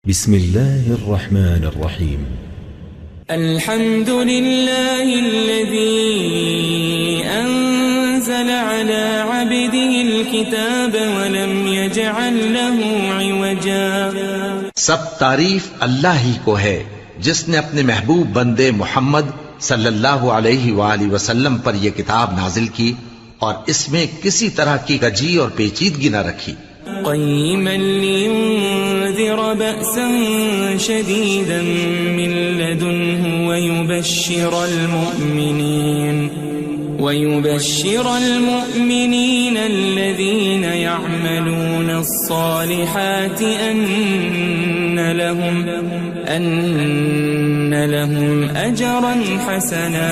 بسم الله الرحمن الرحيم. الحمد لله الذي أنزل على عبده الكتاب ولم يجعل له عوجا. سب تعریف اللہ ہی کو ہے جس نے اپنے محبوب بندے محمد صلی اللہ علیہ وآلہ وسلم پر یہ کتاب نازل کی اور اس میں کسی طرح کی کجی اور پیچیدگی نہ رکھی. قيما لينذر بأسا شديدا من لدنه ويبشر المؤمنين الذين يعملون الصالحات أن لهم أجرا حسنا.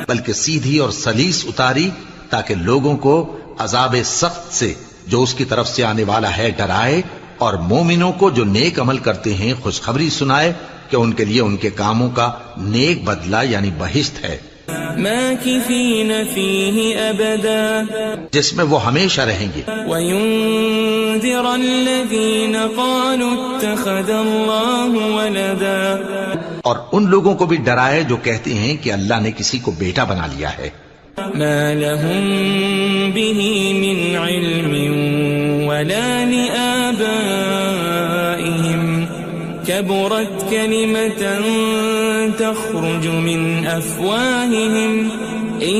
بلکہ سیدھی اور سلیس اتاری تاکہ لوگوں کو عذاب سخت سے جو اس کی طرف سے آنے والا ہے ڈرائے، اور مومنوں کو جو نیک عمل کرتے ہیں خوشخبری سنائے کہ ان کے لیے ان کے کاموں کا نیک بدلہ یعنی بہشت ہے، ماکثین فیہ ابدا، جس میں وہ ہمیشہ رہیں گے. وینذر الذین قالوا اتخذ اللہ ولدا، اور ان لوگوں کو بھی ڈرائے جو کہتے ہیں کہ اللہ نے کسی کو بیٹا بنا لیا ہے. ما لهم به من علم ولا لآبائهم كبرت كلمة تخرج من أفواههم إن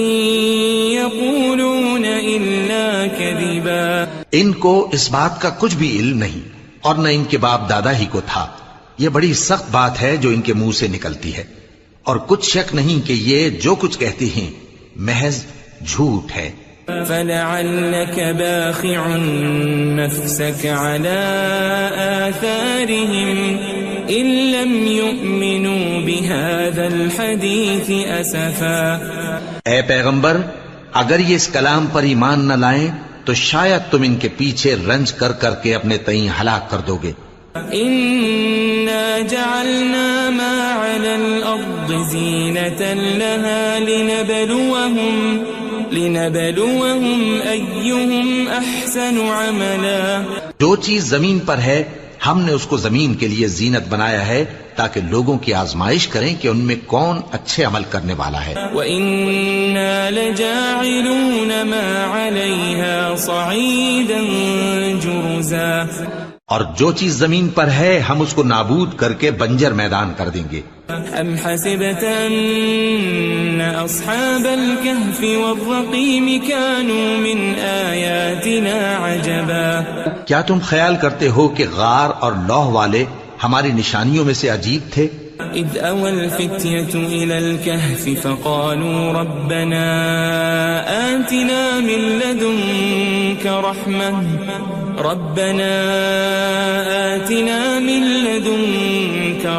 يقولون إلا كذبا. ان کو اس بات کا کچھ بھی علم نہیں اور نہ ان کے باپ دادا ہی کو تھا. یہ بڑی سخت بات ہے جو ان کے منہ سے نکلتی ہے، اور کچھ شک نہیں کہ یہ جو کچھ کہتے ہیں محض جھوٹ ہے. فلعلك باخع نفسك على آثارهم إن لم يؤمنوا بهذا الحديث أسفا. اے پیغمبر، اگر یہ اس کلام پر ایمان نہ لائیں تو شاید تم ان کے پیچھے رنج کر کر کے اپنے تئیں ہلاک کر دو گے. إنا جعلنا ما على الأرض زينة لها لنبلوهم أيهم أحسن عملا. جو چیز زمین پر ہے ہم نے اس کو زمین کے لیے زینت بنایا ہے تاکہ لوگوں کی آزمائش کریں کہ ان میں کون اچھے عمل کرنے والا ہے. وَإِنَّا لَجَاعِلُونَ مَا عَلَيْهَا صَعِيدًا جُرُزًا. اور جو چیز زمین پر ہے ہم اس کو نابود کر کے بنجر میدان کر دیں گے. ام حسبت ان اصحاب الكهف والرقيم كانوا من آیاتنا عجبا. کیا تم خیال کرتے ہو کہ غار اور لوح والے ہماری نشانیوں میں سے عجیب تھے؟ اذ اوى الفتية الى الكهف فقالوا ربنا آتنا من لدنك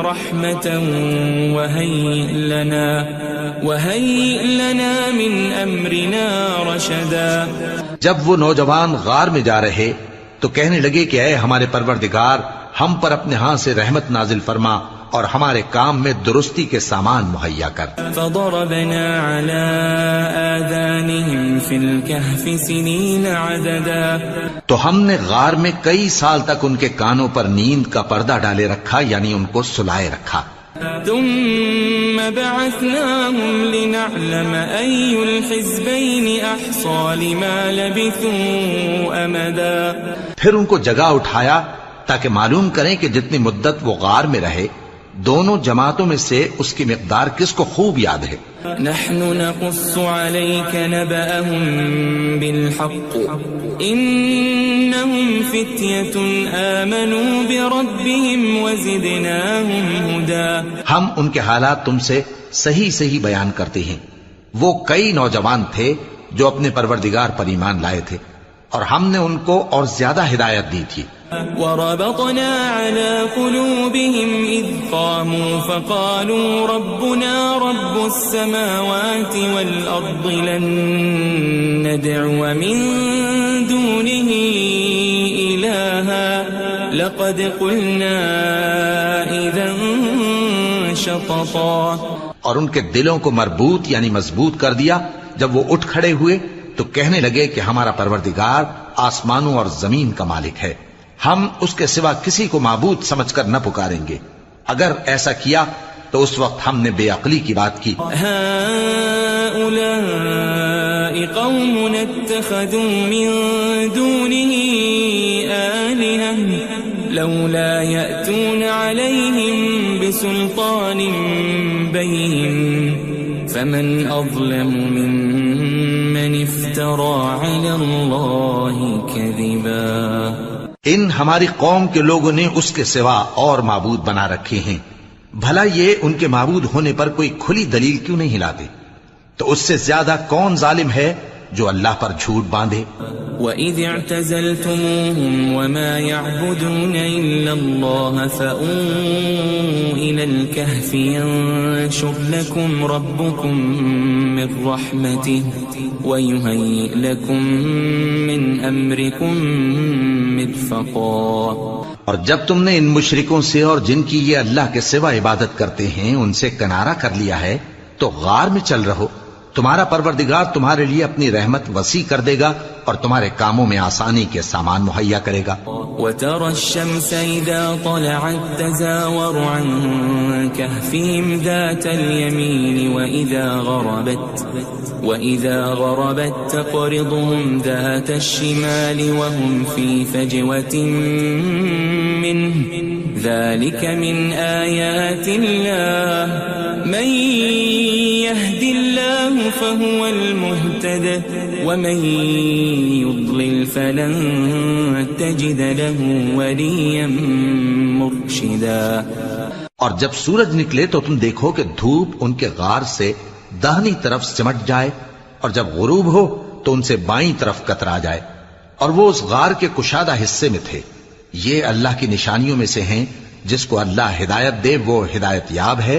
رحمة وهيئ لنا من امرنا رشدا. جب وہ نوجوان غار میں جا رہے تو کہنے لگے کہ اے ہمارے پروردگار، ہم پر اپنے ہاں سے رحمت نازل فرما اور ہمارے کام میں درستی کے سامان مہیا کر. فضربنا على آذانهم في الكهف سنين عددا. تو ہم نے غار میں کئی سال تک ان کے کانوں پر نیند کا پردہ ڈالے رکھا، یعنی ان کو سلائے رکھا. ثم بعثناهم لنعلم أي الحزبين أحصى لما لبثوا أمدا. پھر ان کو جگہ اٹھایا تاکہ معلوم کریں کہ جتنی مدت وہ غار میں رہے دونوں جماعتوں میں سے اس کی مقدار کس کو خوب یاد ہے. نحن نقص عليك نبأهم بالحق إنهم فتية آمنوا بربهم وزدناهم هدى. ہم ان کے حالات تم سے صحیح بیان کرتے ہیں. وہ کئی نوجوان تھے جو اپنے پروردگار پر ایمان لائے تھے اور ہم نے ان کو اور زیادہ ہدایت دی تھی. وربطنا على قلوبهم إذ قاموا فقالوا ربنا رب السماوات والأرض لن ندعو من دونه إلها لقد قلنا إذا شططا. اور ان کے دلوں کو مربوط یعنی مضبوط کر دیا. جب وہ اٹھ کھڑے ہوئے تو کہنے لگے کہ ہمارا پروردگار آسمانوں اور زمین کا مالک ہے، ہم اس کے سوا کسی کو معبود سمجھ کر نہ پکاریں گے. اگر ایسا کیا تو اس وقت ہم نے بے عقلی کی بات کی. هؤلاء قوم اتخذوا من دونه آلهة لولا يأتون عليهم بسلطان بين فمن أظلم ممن افترى على الله كذبا. ان ہماری قوم کے لوگوں نے اس کے سوا اور معبود بنا رکھے ہیں. بھلا یہ ان کے معبود ہونے پر کوئی کھلی دلیل کیوں نہیں لاتے؟ تو اس سے زیادہ کون ظالم ہے جو اللہ پر جھوٹ باندھے؟ وَإِذِ اعْتَزَلْتُمُوهُمْ وَمَا يَعْبُدُونَ إِلَّا اللَّهَ فَأْوُوا إِلَى الْكَهْفِ يَنشُرْ لَكُمْ رَبُّكُمْ مِنْ رَحْمَتِهِ وَيُهَيِّئْ لَكُمْ مِنْ أَمْرِكُمْ مِرْفَقًا. اور جب تم نے ان مشرکوں سے اور جن کی یہ اللہ کے سوا عبادت کرتے ہیں ان سے کنارہ کر لیا ہے تو غار میں چل رہو. تمہارا پروردگار تمہارے لیے اپنی رحمت وسیع کر دے گا اور تمہارے کاموں میں آسانی کے سامان مہیا کرے گا. وَتَرَى الشَّمْسَ إِذَا طَلَعَتْ تَزَاوَرُ عَنْ كَهْفِهِمْ ذَاتَ الْيَمِينِ وَإِذَا غَرَبَتْ تَقْرِضُهُمْ ذَاتَ الشِّمَالِ وَهُمْ فِي فَجْوَةٍ مِّنْهُ ذَلِكَ مِنْ آيَاتِ اللَّهِ مَنْ يَهْدِ اللَّهُ فَهُوَ الْمُهْتَدِ وَمَنْ يُضْلِلْ فَلَنْ تَجِدَ لَهُ وَلِيًّا مُرْشِدًا. اور جب سورج نکلے تو تم دیکھو کہ دھوپ ان کے غار سے داہنی طرف سمٹ جائے اور جب غروب ہو تو ان سے بائیں طرف کترا جائے اور وہ اس غار کے کشادہ حصے میں تھے. یہ اللہ کی نشانیوں میں سے ہیں. جس کو اللہ ہدایت دے وہ ہدایت یاب ہے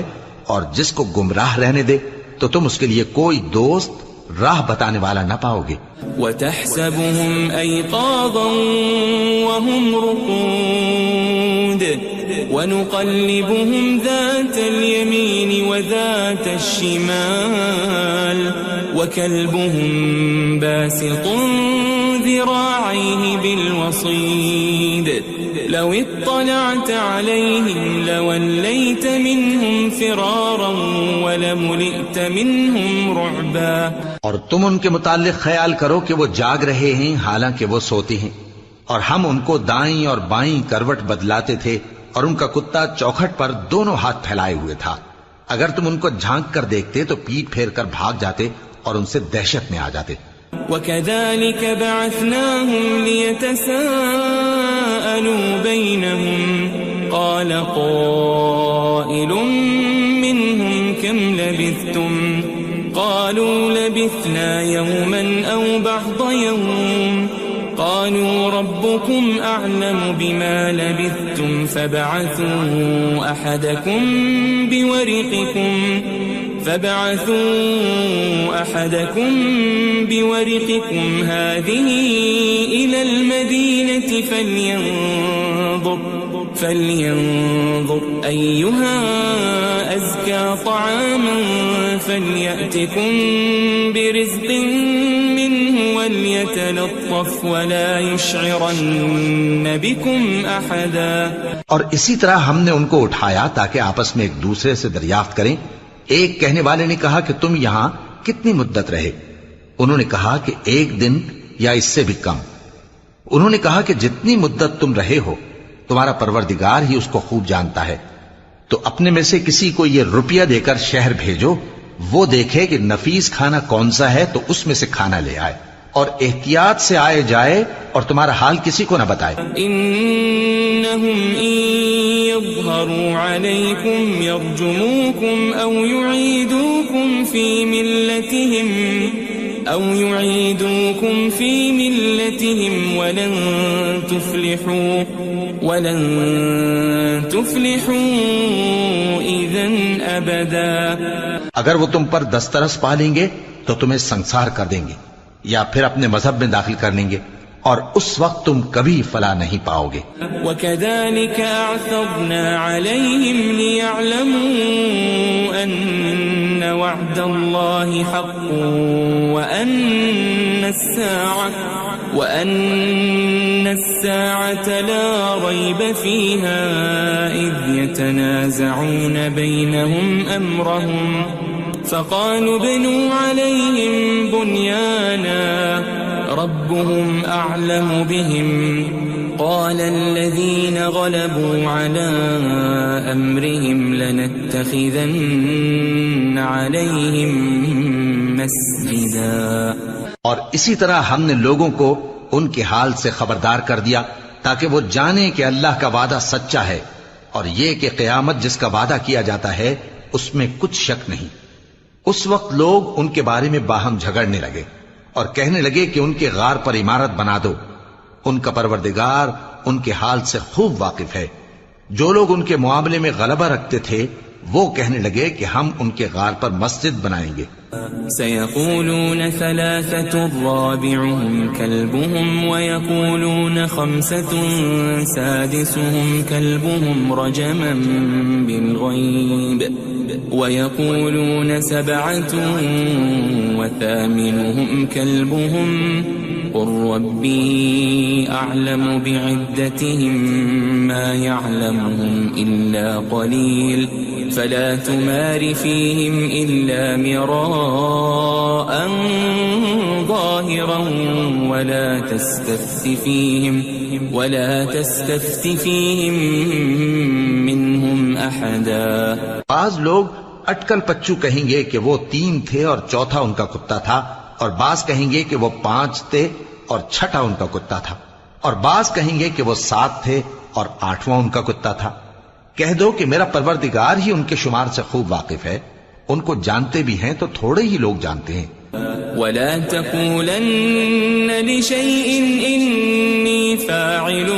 اور جس کو گمراہ رہنے دے تو تم اس کے لیے کوئی دوست راہ بتانے والا نہ پاؤ گے. وَتَحْسَبُهُمْ أَيْقَاظًا وَهُمْ رُقُودٌ وَنُقَلِّبُهُمْ ذَاتَ الْيَمِينِ وَذَاتَ الشِّمَالِ وَكَلْبُهُمْ بَاسِطٌ ذِرَاعَيْهِ بِالْوَصِيدِ لَوِ اطَّلَعْتَ عَلَيْهِمْ لَوَلَّيْتَ مِنْهُمْ فِرَارًا وَلَمُلِئْتَ مِنْهُمْ رُعْبًا. اور تم ان کے متعلق خیال کرو کہ وہ جاگ رہے ہیں حالانکہ وہ سوتے ہیں اور ہم ان کو دائیں اور بائیں کروٹ بدلاتے تھے اور ان کا کتا چوکھٹ پر دونوں ہاتھ پھیلائے ہوئے تھا. اگر تم ان کو جھانک کر دیکھتے تو پیٹ پھیر کر بھاگ جاتے اور ان سے دہشت میں آ جاتے. وَكَذَلِكَ بَعَثْنَاهُمْ لِيَتَسَاءَلُوا بَيْنَهُمْ قَالَ قَائِلٌ مِّنْهُمْ كَمْ لَبِثْتُمْ قَالُوا لَبِثْنَا يَوْمًا أَوْ بَعْضَ يَوْمٍ قَالُوا رَبُّكُمْ أَعْلَمُ بِمَا لَبِثْتُمْ فَابْعَثُوا أَحَدَكُمْ بِوَرِقِكُمْ هَذِهِ إِلَى الْمَدِينَةِ فَلْيَنظُرْ أَيُّهَا أَزْكَى طَعَامًا فَلْيَأْتِكُمْ بِرِزْقٍ مِّنْهُ وَلْيَتَلَطَّفْ وَلَا يُشْعِرَنَّ بِكُمْ أَحَدًا. اور اسی طرح ہم نے ان کو اٹھایا تاکہ آپس میں ایک دوسرے سے دریافت کریں. ایک کہنے والے نے کہا کہ تم یہاں کتنی مدت رہے؟ انہوں نے کہا کہ 1 دن یا اس سے بھی کم. انہوں نے کہا کہ جتنی مدت تم رہے ہو تمہارا پروردگار ہی اس کو خوب جانتا ہے. تو اپنے میں سے کسی کو یہ روپیہ دے کر شہر بھیجو، وہ دیکھے کہ نفیس کھانا کون سا ہے تو اس میں سے کھانا لے آئے اور احتیاط سے آئے جائے اور تمہارا حال کسی کو نہ بتائے. إنهم إن يظهروا عليكم يرجموكم أو يعيدوكم في ملتهم ولن تفلحوا إذا أبدا. اگر وہ تم پر دسترس پا لیں گے تو تمہیں سنسار کر دیں گے یا پھر اپنے مذہب میں داخل کر لیں گے اور اس وقت تم کبھی فلاح نہیں پاؤ گے. وَكَذَلِكَ أَعْثَرْنَا عَلَيْهِمْ لِيَعْلَمُوا أَنَّ وَعْدَ اللَّهِ حَقٌّ وَأَنَّ وأن الساعة لا ريب فيها إذ يتنازعون بينهم أمرهم فقالوا ابنوا عليهم بنيانا ربهم أعلم بهم قال الذين غلبوا على أمرهم لنتخذن عليهم مسجدا. اور اسی طرح ہم نے لوگوں کو ان کے حال سے خبردار کر دیا تاکہ وہ جانیں کہ اللہ کا وعدہ سچا ہے اور یہ کہ قیامت جس کا وعدہ کیا جاتا ہے اس میں کچھ شک نہیں. اس وقت لوگ ان کے بارے میں باہم جھگڑنے لگے اور کہنے لگے کہ ان کے غار پر عمارت بنا دو. ان کا پروردگار ان کے حال سے خوب واقف ہے. جو لوگ ان کے معاملے میں غلبہ رکھتے تھے وہ کہنے لگے کہ ہم ان کے غار پر مسجد بنائیں گے. سيقولون ثلاثة رابعهم كلبهم ويقولون خمسة سادسهم كلبهم رجما بالغيب ويقولون سبعة وثامنهم كلبهم قل ربي أعلم بعدتهم ما يعلمهم إلا قليل فلا تمار فيهم إلا مراء ظاهرا ولا تستفت فيهم منهم أحدا. بعض لوگ اٹکل پچو کہیں گے کہ وہ 3 تھے اور چوتھا ان کا کتا تھا، اور بعض کہیں گے کہ وہ 5 تھے اور چھٹا ان کا کتا تھا، اور بعض کہیں گے کہ وہ 7 تھے اور 8واں ان کا کتا تھا. کہہ دو کہ میرا پروردگار ہی ان کے شمار سے خوب واقف ہے، ان کو جانتے بھی ہیں تو تھوڑے ہی لوگ جانتے ہیں. ولا تقولن لشيء إني فاعل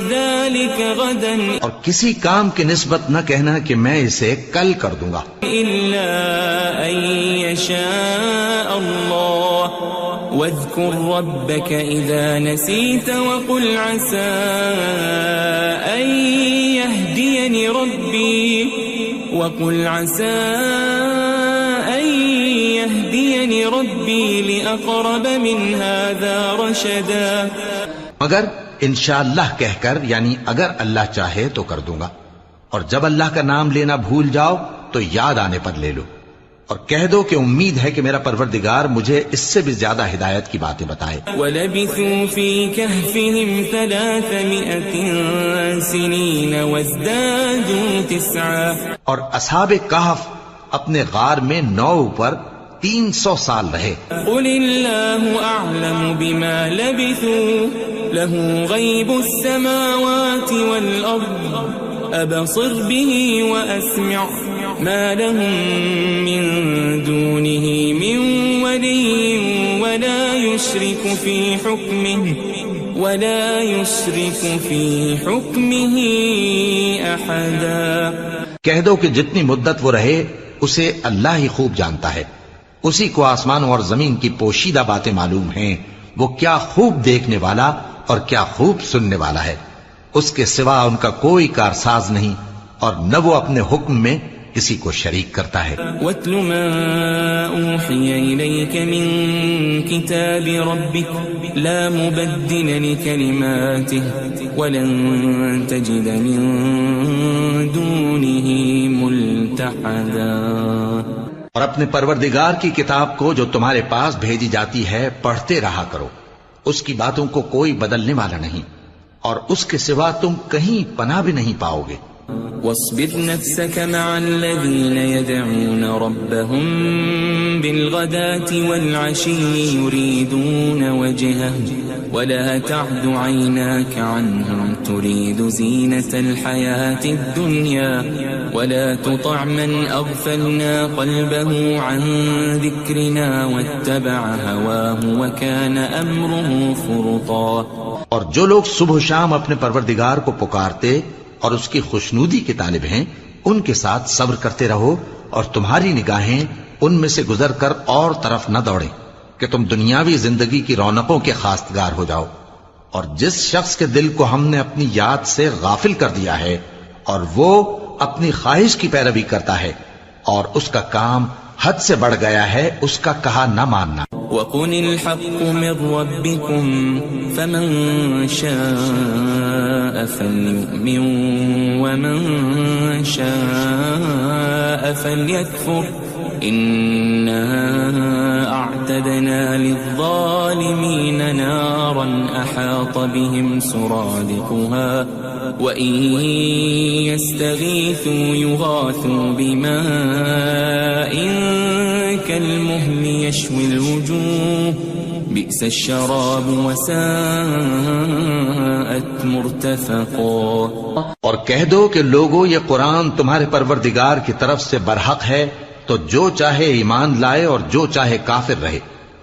ذلك غدا اور کسی کام کی نسبت نہ کہنا کہ میں اسے کل کر دوں گا إلا أن يشاء الله واذكر ربك إذا نسيت وقل عسى أن يهديني ربي لأقرب من هذا رشدا. مگر انشاءاللہ کہہ کر، یعنی اگر اللہ چاہے تو کر دوں گا، اور جب اللہ کا نام لینا بھول جاؤ تو یاد آنے پر لے لو، اور کہہ دو کہ امید ہے کہ میرا پروردگار مجھے اس سے بھی زیادہ ہدایت کی باتیں بتائے. وَلَبِثُوا فِي كَهْفِهِمْ 300 سِنِينَ وَازْدَادُوا 9. اور اصحاب کہف اپنے غار میں 9 پر 300 سال رہے. قُلِ اللَّهُ أَعْلَمُ بِمَا لَبِثُوا لَهُ غَيْبُ السَّمَاوَاتِ وَالْأَرْضِ أَبْصِرْ بِهِ وَأَسْمِعْ مَا لَهُم مِّن دُونِهِ مِن وَلِيٍّ وَلَا يُشْرِكُ فِي حُكْمِهِ أَحَدًا. کہہ دو کہ جتنی مدت وہ رہے اسے اللہ ہی خوب جانتا ہے، اسی کو آسمانوں اور زمین کی پوشیدہ باتیں معلوم ہیں. وہ کیا خوب دیکھنے والا اور کیا خوب سننے والا ہے. اس کے سوا ان کا کوئی کارساز نہیں، اور نہ وہ اپنے حکم میں کسی کو شریک کرتا ہے. وَاتْلُ مَا أُوحِيَ إِلَيْكَ مِن كِتَابِ رَبِّكَ لَا مُبَدِّلَ لِكَلِمَاتِهِ وَلَن تَجِدَ مِن دُونِهِ مُلْتَحَدًا. اور اپنے پروردگار کی کتاب کو جو تمہارے پاس بھیجی جاتی ہے پڑھتے رہا کرو، اس کی باتوں کو کوئی بدلنے والا نہیں، اور اس کے سوا تم کہیں پناہ بھی نہیں پاؤ گے. واصبر نفسك مع الذين يدعون ربهم بالغداة والعشي يريدون وجهه ولا تعد عيناك عنهم تريد زينة الحياة الدنيا ولا تطع من أغفلنا قلبه عن ذكرنا واتبع هواه وكان أمره فرطا. اور جو لوگ صبح و شام اپنے پروردگار کو پکارتے اور اس کی خوشنودی کے طالب ہیں، ان کے ساتھ صبر کرتے رہو، اور تمہاری نگاہیں ان میں سے گزر کر اور طرف نہ دوڑیں کہ تم دنیاوی زندگی کی رونقوں کے خواستگار ہو جاؤ. اور جس شخص کے دل کو ہم نے اپنی یاد سے غافل کر دیا ہے اور وہ اپنی خواہش کی پیروی کرتا ہے اور اس کا کام حد سے بڑھ گیا ہے، اس کا کہا نہ ماننا. وقل الحق من ربكم فمن شاء فليؤمن ومن شاء فليكفر إنا أعتدنا للظالمين نارا أحاط بهم سرادقها وإن يستغيثوا يغاثوا بماء كالمهل يشوي الوجوه بئس الشراب وساءت مرتفقا. اور کہہ دو کہ لوگو یہ قرآن تمہارے پروردگار کی طرف سے برحق ہے، تو جو چاہے ایمان لائے اور جو چاہے کافر رہے.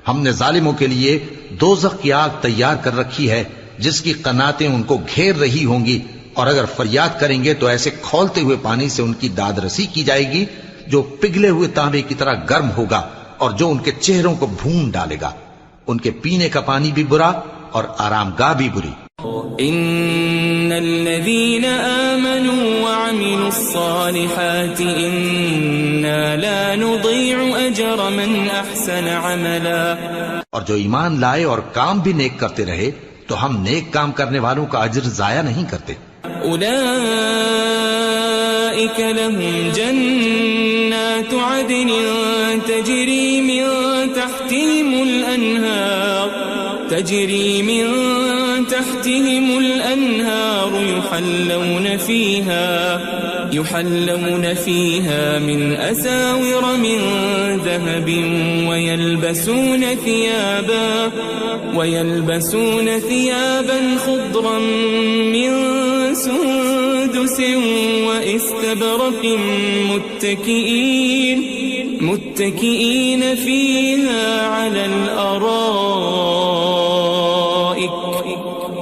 ہم نے ظالموں کے لیے دوزخ کی آگ تیار کر رکھی ہے جس کی قناتیں ان کو گھیر رہی ہوں گی، اور اگر فریاد کریں گے تو ایسے کھولتے ہوئے پانی سے ان کی داد رسی کی جائے گی جو پگھلے ہوئے تانبے کی طرح گرم ہوگا اور جو ان کے چہروں کو بھون ڈالے گا. ان کے پینے کا پانی بھی برا اور آرام گاہ بھی بری. ان الذين آمنوا وعملوا الصالحات انا لا نضيع اجر من احسن عملا. اور جو ایمان لائے اور کام بھی نیک کرتے رہے تو ہم نیک کام کرنے والوں کا اجر ضائع نہیں کرتے. اولئك لهم جنات عدن تجري من تحتهم الأنهار يحلون فيها من أساور من ذهب ويلبسون ثيابا خضرا من سندس واستبرق متكئين فيها على الأرائك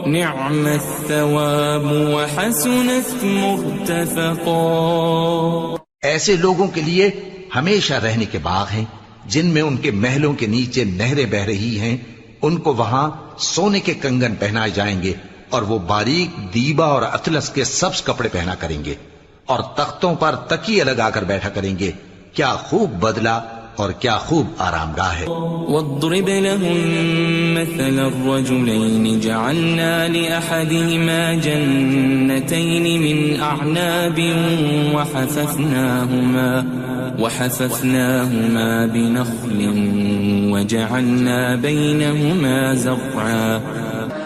نعم الثواب وحسنت مرتفقا. ایسے لوگوں کے لیے ہمیشہ رہنے کے باغ ہیں جن میں ان کے محلوں کے نیچے نہریں بہ رہی ہیں. ان کو وہاں سونے کے کنگن پہنائے جائیں گے اور وہ باریک دیبا اور اطلس کے سبز کپڑے پہنا کریں گے اور تختوں پر تکیے لگا کر بیٹھا کریں گے. کیا خوب بدلہ اور کیا خوب آرام گاہ ہے. واضرب لهم مثل الرجلين جعلنا لأحدهما جنتين من أعناب وحففناهما بنخل وجعلنا بينهما زرعا.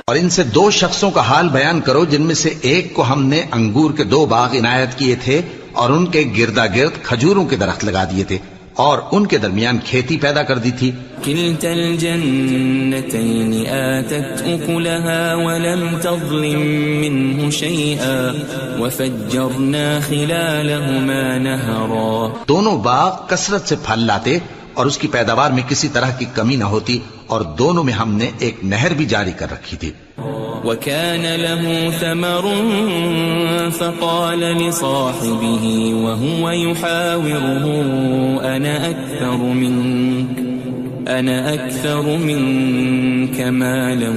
اور ان سے دو شخصوں کا حال بیان کرو جن میں سے ایک کو ہم نے انگور کے 2 باغ عنایت کیے تھے اور ان کے گردا گرد کھجوروں کے درخت لگا دیے تھے اور ان کے درمیان کھیتی پیدا کر دی تھی. كلتا الجنتين آتت أكلها ولم تظلم منه شيئا وفجرنا خلالهما نهرا. دونوں باغ کثرت سے پھل لاتے اور اس کی پیداوار میں کسی طرح کی کمی نہ ہوتی اور دونوں میں ہم نے ایک نہر بھی جاری کر رکھی تھی. وكان له ثمر فقال لصاحبه وهو يحاوره أنا أكثر منك مالا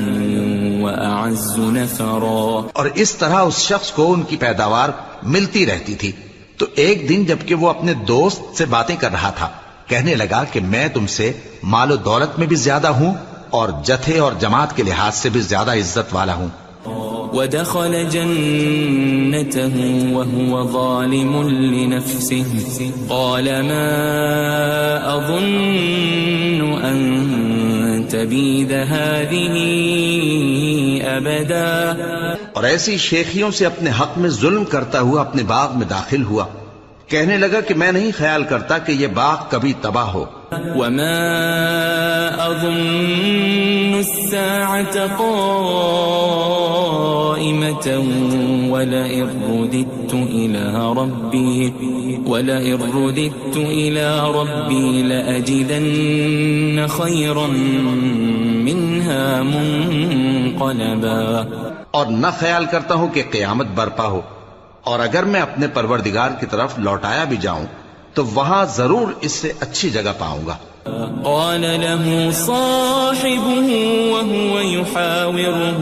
وأعز نفرا. اور اس طرح اس شخص کو ان کی پیداوار ملتی رہتی تھی. تو ایک دن جبکہ وہ اپنے دوست سے باتیں کر رہا تھا کہنے لگا کہ میں تم سے مال و دولت میں بھی زیادہ ہوں اور جتھے اور جماعت کے لحاظ سے بھی زیادہ عزت والا ہوں. ودخل جنته وهو ظالم لنفسه قال ما أظن أن تبيد هذه أبدا. اور ایسی شیخیوں سے اپنے حق میں ظلم کرتا ہوا اپنے باغ میں داخل ہوا. کہنے لگا کہ میں نہیں خیال کرتا کہ یہ باغ کبھی تباہ ہو. وما أظن الساعة قائمة ولئن رددت إلى ربي لأجدن خيرا منها منقلبا. اور نہ خیال کرتا ہوں کہ قیامت برپا ہو، اور اگر میں اپنے پروردگار کی طرف لوٹایا بھی جاؤں تو وہاں ضرور اس سے اچھی جگہ پاؤں گا۔ قال له صاحبه وهو يحاوره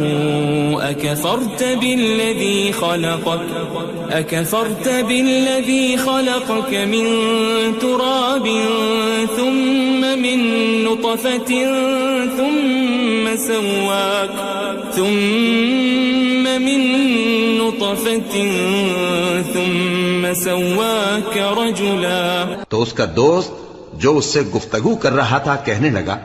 أكفرت بالذي خلقك من تراب ثم من نطفة ثم سواك رجلا۔ تو اس کا دوست جو اس سے گفتگو کر رہا تھا کہنے لگا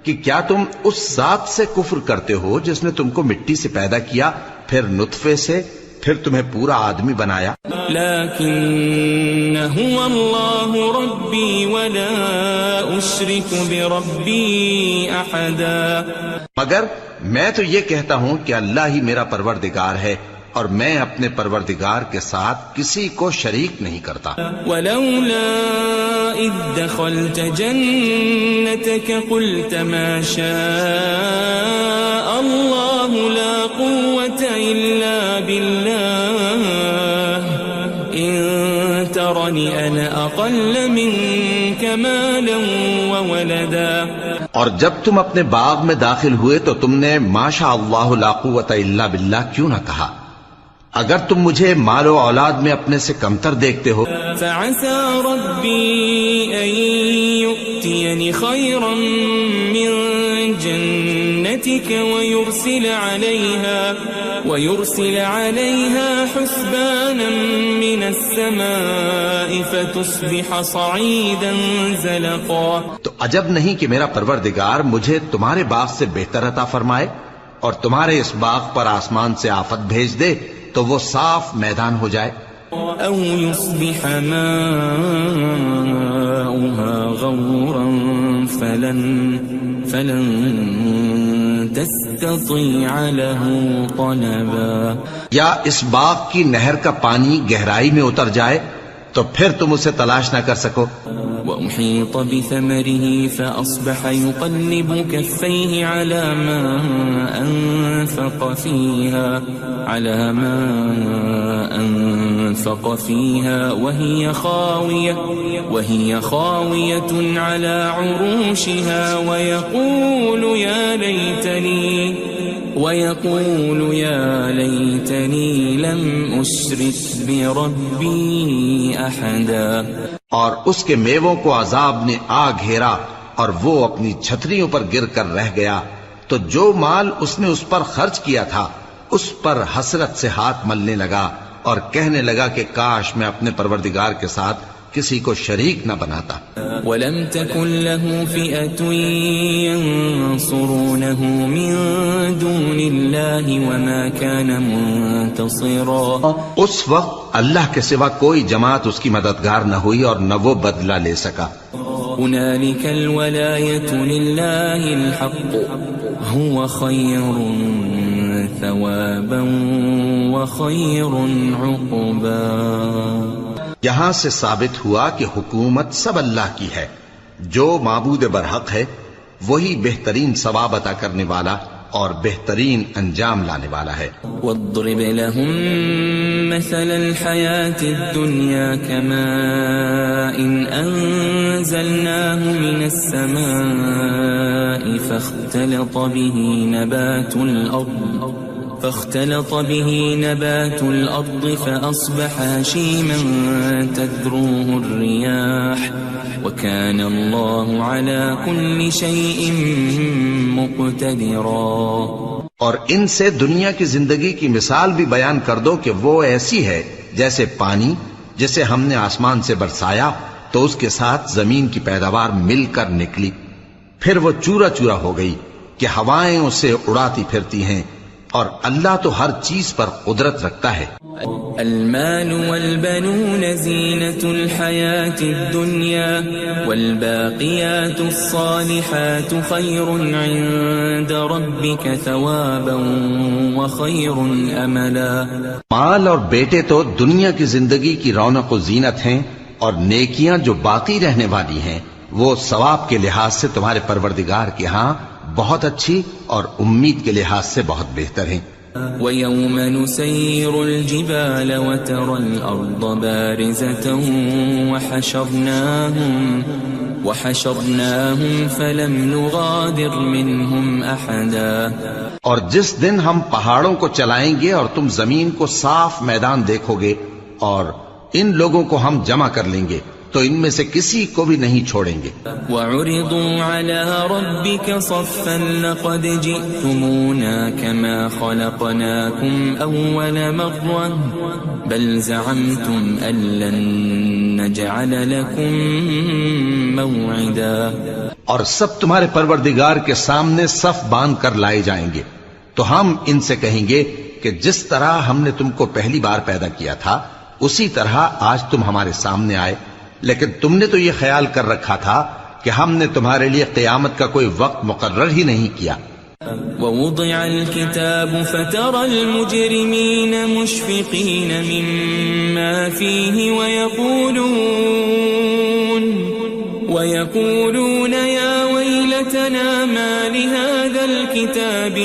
کہ کیا تم اس ذات سے کفر کرتے ہو جس نے تم کو مٹی سے پیدا کیا، پھر نطفے سے، پھر تمہیں پورا آدمی بنایا؟ لیکن هو اللہ ربی ولا اشرک بربی احدا، مگر میں تو یہ کہتا ہوں کہ اللہ ہی میرا پروردگار ہے اور میں اپنے پروردگار کے ساتھ کسی کو شریک نہیں کرتا۔ ولولا اذ دخلت جنتك قلت ما شاء الله لا قوة الا بالله ان ترني انا اقل منك مالا وولدا۔ اور جب تم اپنے باغ میں داخل ہوئے تو تم نے ما شاء اللہ لا قوت الا باللہ کیوں نہ کہا؟ اگر تم مجھے مال و اولاد میں اپنے سے کمتر دیکھتے ہو۔ فعسى ربي أن يؤتيني خيرا من جنتك ويرسل عليها حسبانا من السماء فتصبح صعيدا زلقا۔ تو عجب نہیں کہ میرا پروردگار مجھے تمہارے باغ سے بہتر عطا فرمائے اور تمہارے اس باغ پر آسمان سے آفت بھیج دے تو وہ صاف میدان ہو جائے۔ او يصبح ماؤها غورا فلن تستطيع له طلبا، یا اس باغ کی نہر کا پانی گہرائی میں اتر جائے تو پھر تم اسے تلاش نہ کر سکو۔ وأحيط بثمره فأصبح يقلب كفيه على ما أنفق فيها وهي خاوية على عروشها ويقول يا ليتني لم أشرك بربي أحدا۔ اور اس کے میووں کو عذاب نے آ گھیرا اور وہ اپنی چھتریوں پر گر کر رہ گیا، تو جو مال اس نے اس پر خرچ کیا تھا اس پر حسرت سے ہاتھ ملنے لگا اور کہنے لگا کہ کاش میں اپنے پروردگار کے ساتھ کسی کو شریک نہ بناتا۔ وَلَمْ تَكُنْ لَهُ فِئَةٌ يَنصُرُونَهُ مِن دُونِ اللَّهِ وَمَا كَانَ مُنتَصِرًا۔ اس وقت اللہ کے سوا کوئی جماعت اس کی مددگار نہ ہوئی اور نہ وہ بدلہ لے سکا۔ هُنَالِكَ الْوَلَایَةُ لِلَّهِ الْحَقُّ هُوَ خَيْرٌ ثَوَابًا وَخَيْرٌ عُقْبًا۔ یہاں سے ثابت ہوا کہ حکومت سب اللہ کی ہے، جو معبود برحق ہے وہی بہترین ثواب عطا کرنے والا اور بہترین انجام لانے والا ہے۔ وَاضْرِبْ لَهُم مَّثَلَ الْحَيَاةِ الدُّنْيَا كَمَاءٍ أَنزَلْنَاهُ مِنَ السَّمَاءِ فاختلط به نبات الأرض فأصبح هشيما تذروه الرياح وكان الله على كل شيء مقتدرا۔ اور ان سے دنیا کی زندگی کی مثال بھی بیان کر دو کہ وہ ایسی ہے جیسے پانی جسے ہم نے آسمان سے برسایا تو اس کے ساتھ زمین کی پیداوار مل کر نکلی، پھر وہ چورا چورا ہو گئی کہ ہوائیں اسے اڑاتی پھرتی ہیں، اور اللہ تو ہر چیز پر قدرت رکھتا ہے۔ المال والبنون زینة الحیاة الدنیا والباقیات الصالحات خیر عند ربک ثوابا وخیر املا۔ مال اور بیٹے تو دنیا کی زندگی کی رونق و زینت ہیں، اور نیکیاں جو باقی رہنے والی ہیں وہ ثواب کے لحاظ سے تمہارے پروردگار کے ہاں بہت اچھی اور امید کے لحاظ سے بہت بہتر ہیں۔ ويوم نسير الجبال وترى الأرض بارزة وحشرناهم فلم نغادر منهم أحدا. اور جس دن ہم پہاڑوں کو چلائیں گے اور تم زمین کو صاف میدان دیکھو گے اور ان لوگوں کو ہم جمع کر لیں گے تو ان میں سے کسی کو بھی نہیں چھوڑیں گے. وَعُرِضُوا عَلَى رَبِّكَ صَفًّا لَقَدْ جِئْتُمُونَا كَمَا خَلَقْنَاكُمْ أَوَّلَ مَرَّةٍ بَلْ زَعَمْتُمْ أَن لَّن نَّجْعَلَ لَكُم مَّوْعِدًا. اور سب تمہارے پروردگار کے سامنے صف باندھ کر لائے جائیں گے تو ہم ان سے کہیں گے کہ جس طرح ہم نے تم کو پہلی بار پیدا کیا تھا اسی طرح آج تم ہمارے سامنے آئے، لیکن تم نے تو یہ خیال کر رکھا تھا کہ ہم نے تمہارے لیے قیامت کا کوئی وقت مقرر ہی نہیں کیا. ووضع الكتاب فترى المجرمين مشفقين مما فيه ويقولون يا ويلتنا ما لهذا الكتاب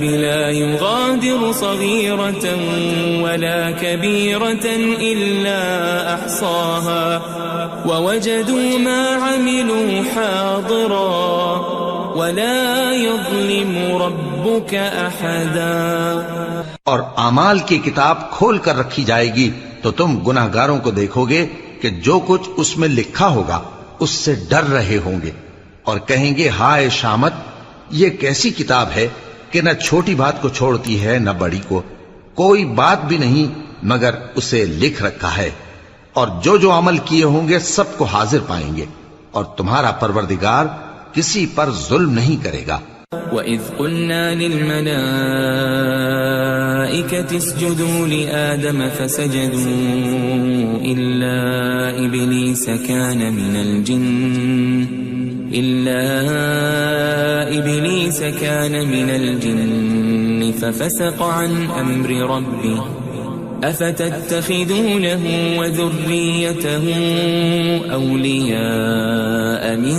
لا يغادر صغيرة ولا كبيرة إلا أحصاها ووجدوا ما عملوا حاضرا ولا يظلم ربك أحدا. اور اعمال کی کتاب کھول کر رکھی جائے گی تو تم گناہگاروں کو دیکھو گے کہ جو کچھ اس میں لکھا ہوگا اس سے ڈر رہے ہوں گے اور کہیں گے ہائے شامت، یہ کیسی کتاب ہے کہ نہ چھوٹی بات کو چھوڑتی ہے نہ بڑی کو، کوئی بات بھی نہیں مگر اسے لکھ رکھا ہے، اور جو عمل کیے ہوں گے سب کو حاضر پائیں گے، اور تمہارا پروردگار کسی پر ظلم نہیں کرے گا. وَإِذْ قُلْنَا لِلْمَلَائِكَةِ اسْجُدُوا لِآدَمَ فَسَجَدُوا إِلَّا إِبْلِيسَ كَانَ مِنَ الْجِنِّ فَفَسَقَ عَنْ أَمْرِ رَبِّهِ أَفَتَتَّخِذُونَهُ وَذُرِّيَّتَهُ أَوْلِيَاءَ مِن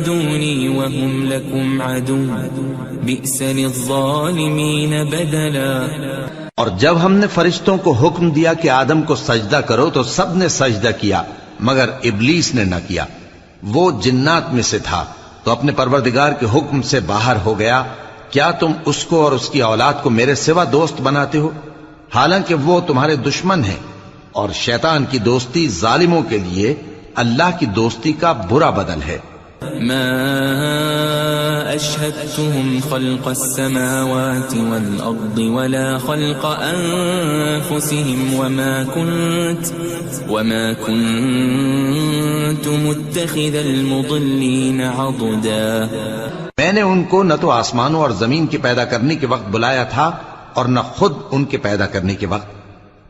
دُونِي وَهُمْ لَكُمْ عَدُوٌّ بِئْسَ لِلظَّالِمِينَ بَدَلًا. اور جب ہم نے فرشتوں کو حکم دیا کہ آدم کو سجدہ کرو تو سب نے سجدہ کیا مگر ابلیس نے نہ کیا، وہ جنات میں سے تھا تو اپنے پروردگار کے حکم سے باہر ہو گیا. کیا تم اس کو اور اس کی اولاد کو میرے سوا دوست بناتے ہو حالانکہ وہ تمہارے دشمن ہیں، اور شیطان کی دوستی ظالموں کے لیے اللہ کی دوستی کا برا بدل ہے. ما أشهدتهم خلق السماوات والأرض ولا خلق أنفسهم وما كنت متخذ المضلين عضدا. میں نے ان کو نہ تو آسمانوں اور زمین کے پیدا کرنے کے وقت بلایا تھا اور نہ خود ان کے پیدا کرنے کے وقت،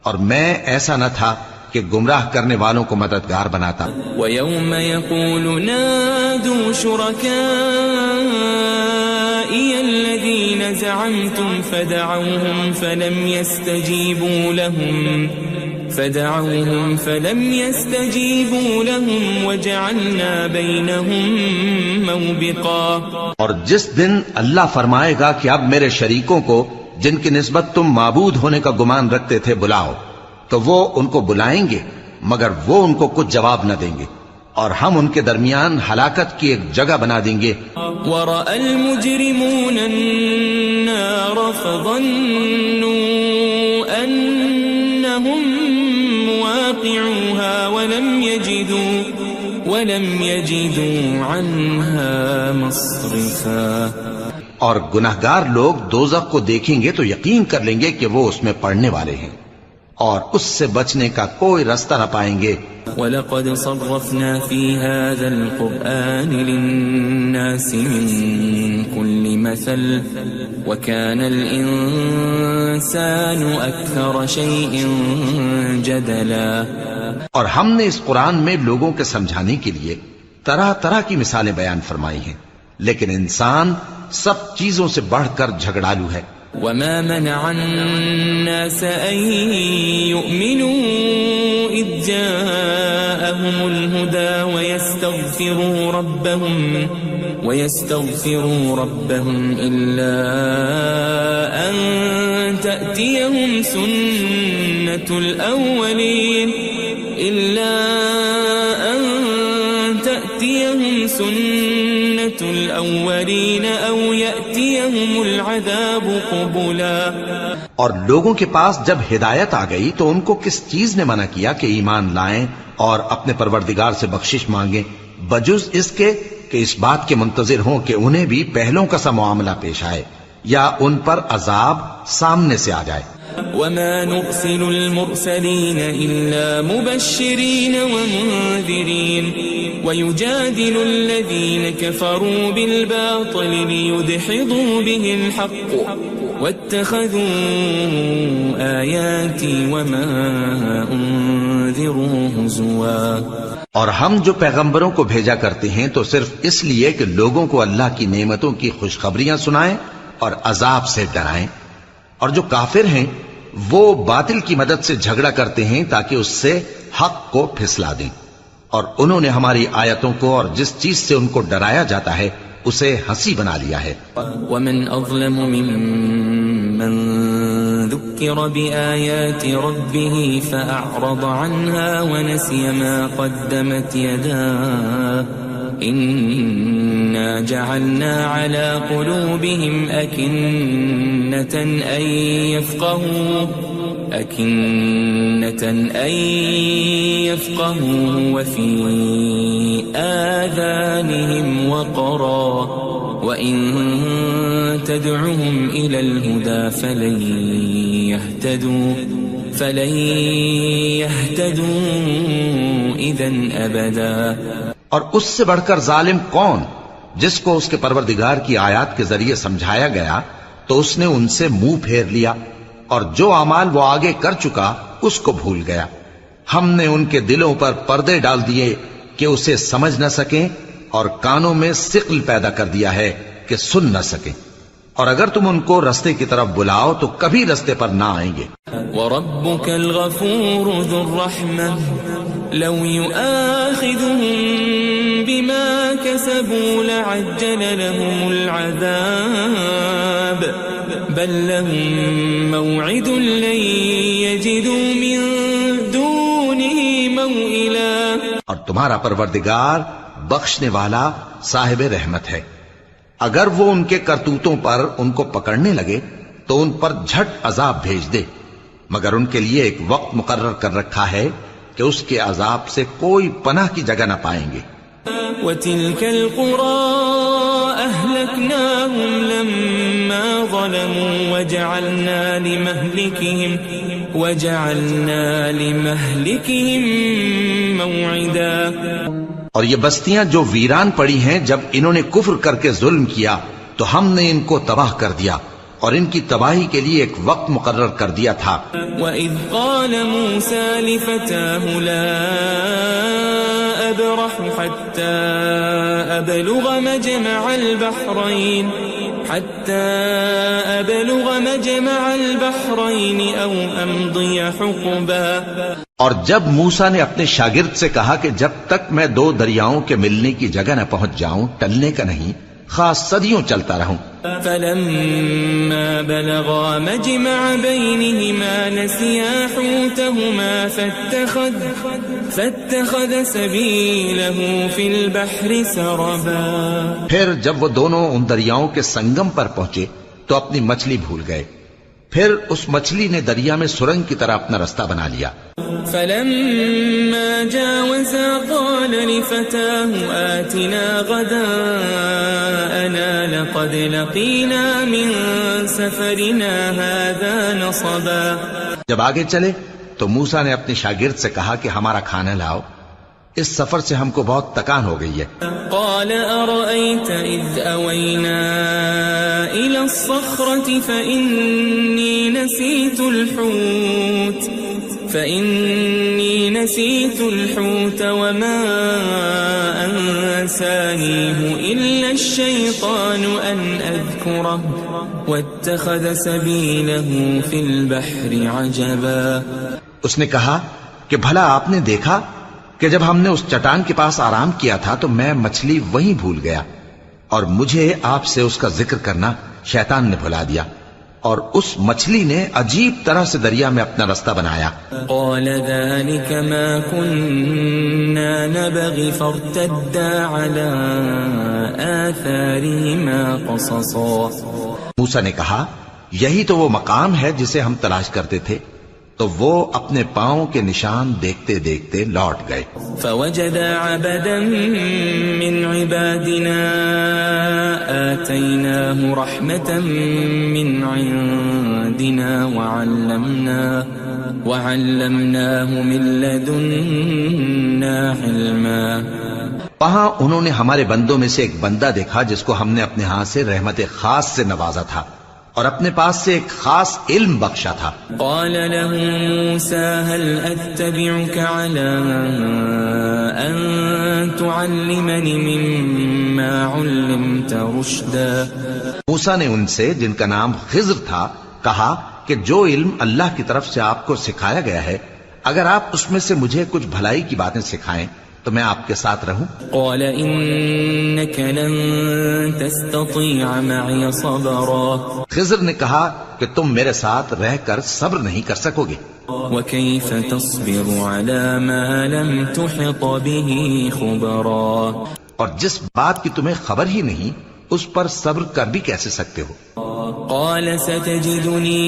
اور میں ایسا نہ تھا کہ گمراہ کرنے والوں کو مددگار بناتا. وَيَوْمَ يَقُولُ نَادُوا شُرَكَائِيَ الَّذِينَ زَعَمْتُمْ فَدَعَوْهُمْ فَلَمْ يَسْتَجِيبُوا لَهُمْ وَجَعَلْنَا بَيْنَهُمْ مَوْبِقًا. اور جس دن اللہ فرمائے گا کہ اب میرے شریکوں کو جن کی نسبت تم معبود ہونے کا گمان رکھتے تھے بلاؤ، تو وہ ان کو بلائیں گے مگر وہ ان کو کچھ جواب نہ دیں گے، اور ہم ان کے درمیان ہلاکت کی ایک جگہ بنا دیں گے. وَرَأَى الْمُجْرِمُونَ النَّارَ فَظَنُّوا أَنَّهُمْ مُوَاقِعُوهَا وَلَمْ يَجِدُوا عَنْهَا مَصْرِفًا. اور گناہگار لوگ دوزخ کو دیکھیں گے تو یقین کر لیں گے کہ وہ اس میں پڑنے والے ہیں اور اس سے بچنے کا کوئی راستہ نہ پائیں گے. وَلَقَدْ صَرَّفْنَا فِي هَذَا الْقُرْآنِ لِلنَّاسِ مِنْ كُلِّ مَثَلٍ وَكَانَ الْإِنسَانُ أَكْثَرَ شَيْءٍ جَدَلًا. اور ہم نے اس قرآن میں لوگوں کے سمجھانے کے لیے طرح طرح کی مثالیں بیان فرمائی ہیں، لیکن انسان سب چیزوں سے بڑھ کر جھگڑالو ہے. وَمَا مَنَعَ النَّاسَ أَن يُؤْمِنُوا إذ جاءهم الهدى ويستغفروا ربهم إلا أن تأتيهم سنة الأولين أو يأتيهم العذاب قبلا. اور لوگوں کے پاس جب ہدایت آ گئی تو ان کو کس چیز نے منع کیا کہ ایمان لائیں اور اپنے پروردگار سے بخشش مانگیں بجز اس کے کہ اس بات کے منتظر ہوں کہ انہیں بھی پہلوں کا سا معاملہ پیش آئے یا ان پر عذاب سامنے سے آ جائے. وما نرسل المرسلين إلا مبشرين ومنذرين ويجادل الذين كفروا بالباطل ليدحضوا به الحق واتخذوا آياتي وما أنذروا هزوا. اور ہم جو پیغمبروں کو بھیجا کرتے ہیں تو صرف اس لیے کہ لوگوں کو اللہ کی نعمتوں کی خوشخبریاں سنائیں اور عذاب سے ڈرائیں. اور جو کافر ہیں وہ باطل کی مدد سے جھگڑا کرتے ہیں تاکہ اس سے حق کو پھسلا دیں. اور انہوں نے ہماری آیتوں کو اور جس چیز سے ان کو ڈرایا جاتا ہے اسے ہنسی بنا لیا ہے. ومن أظلم ممن ذكر بآيات ربه فأعرض عنها ونسي ما قدمت يداه إنا جعلنا على قلوبهم أكنة أن يفقهوا وفي آذانهم وقرا وإن تدعهم إلى الهدى فلن يهتدوا إذا أبدا. اور اس سے بڑھ کر ظالم کون جس کو اس کے پروردگار کی آیات کے ذریعے سمجھایا گیا تو اس نے ان سے منہ پھیر لیا اور جو اعمال وہ آگے کر چکا اس کو بھول گیا. ہم نے ان کے دلوں پر پردے ڈال دیے کہ اسے سمجھ نہ سکیں اور کانوں میں ثقل پیدا کر دیا ہے کہ سن نہ سکیں. اور اگر تم ان کو رستے کی طرف بلاؤ تو کبھی رستے پر نہ آئیں گے. وَرَبُّكَ الْغَفُورُ ذُو الرَّحْمَةِ لَوْ يُؤَاخِذُهُم بِمَا كَسَبُوا لَعَجَّلَ لَهُمُ الْعَذَابَ بَل لَّهُم مَّوْعِدٌ لَّن يَجِدُوا مِن دُونِهِ مَوْئِلًا. اور تمہارا پروردگار بخشنے والا صاحب رحمت ہے. اگر وہ ان کے کرتوتوں پر ان کو پکڑنے لگے تو ان پر جھٹ عذاب بھیج دے مگر ان کے لیے ایک وقت مقرر کر رکھا ہے کہ اس کے عذاب سے کوئی پناہ کی جگہ نہ پائیں گے. وَتِلْكَ الْقُرَىٰ أَهْلَكْنَاهُمْ لَمَّا ظَلَمُوا وَجَعَلْنَا لِمَهْلِكِهِمْ مَوْعِدًا. اور یہ بستیاں جو ویران پڑی ہیں جب انہوں نے کفر کر کے ظلم کیا تو ہم نے ان کو تباہ کر دیا اور ان کی تباہی کے لیے ایک وقت مقرر کر دیا تھا. وَإِذْ قَالَ مُوسَىٰ لِفَتَاهُ لَا أَبْرَحُ حَتَّىٰ أَبْلُغَ مَجْمَعَ الْبَحْرَيْنِ أَوْ أَمْضِيَ حُقُبًا. اور جب موسیٰ نے اپنے شاگرد سے کہا کہ جب تک میں دو دریاؤں کے ملنے کی جگہ نہ پہنچ جاؤں ٹلنے کا نہیں خاص صدیوں چلتا رہوں. فَلَمَّا بَلَغَا مَجْمَعَ بَيْنِهِمَا نَسِيَا حُوتَهُمَا فَاتَّخَذَ سَبِيلَهُ فِي الْبَحْرِ سَرَبًا. پھر جب وہ دونوں ان دریاؤں کے سنگم پر پہنچے تو اپنی مچھلی بھول گئے. پھر اس مچھلی نے دریا میں سرنگ کی طرح اپنا رستہ بنا لیا. فَلَمَّا جَاوَزَا قَالَ لِفَتَاهُ آتِنَا غَدَاءَنَا لَقَدْ لَقِينَا مِن سَفَرِنَا هَٰذَا نَصَبًا. جب آگے چلے تو موسیٰ نے اپنے شاگرد سے کہا کہ ہمارا کھانا لاؤ اس سفر سے ہم کو بہت تکان ہو گئی ہے. قال أرأيت إذ أوينا إلى الصخرة فإني نسيت الحوت وما أنسانيه إلا الشيطان أن أذكره واتخذ سبيله في البحر عجبا. اس نے کہا کہ بھلا آپ نے دیکھا کہ جب ہم نے اس چٹان کے پاس آرام کیا تھا تو میں مچھلی وہیں بھول گیا، اور مجھے آپ سے اس کا ذکر کرنا شیطان نے بھلا دیا، اور اس مچھلی نے عجیب طرح سے دریا میں اپنا رستہ بنایا۔ قال ذلك ما كنا نبغي فارتدا على آثارهما قصصا۔ موسیٰ نے کہا یہی تو وہ مقام ہے جسے ہم تلاش کرتے تھے، تو وہ اپنے پاؤں کے نشان دیکھتے دیکھتے لوٹ گئے۔ فوجد عبدا من عبادنا آتيناه رحمة من عندنا وعلمناه من لدنا علما۔ وہاں انہوں نے ہمارے بندوں میں سے ایک بندہ دیکھا جس کو ہم نے اپنے ہاں سے رحمت خاص سے نوازا تھا اور اپنے پاس سے ایک خاص علم بخشا تھا۔ قال له موسى هل أتبعك على أن تعلمني مما علمت رشدا۔ موسیٰ نے ان سے، جن کا نام خضر تھا، کہا کہ جو علم اللہ کی طرف سے آپ کو سکھایا گیا ہے، اگر آپ اس میں سے مجھے کچھ بھلائی کی باتیں سکھائیں تو میں آپ کے ساتھ رہوں۔ قال إنك لن تستطيع معي صبرا۔ خضر نے کہا کہ تم میرے ساتھ رہ کر صبر نہیں کر سکو گے۔ وكيف تصبر على ما لم تحط به خبرا۔ اور جس بات کی تمہیں خبر ہی نہیں اس پر صبر کر بھی کیسے سکتے ہو؟ قال ستجدني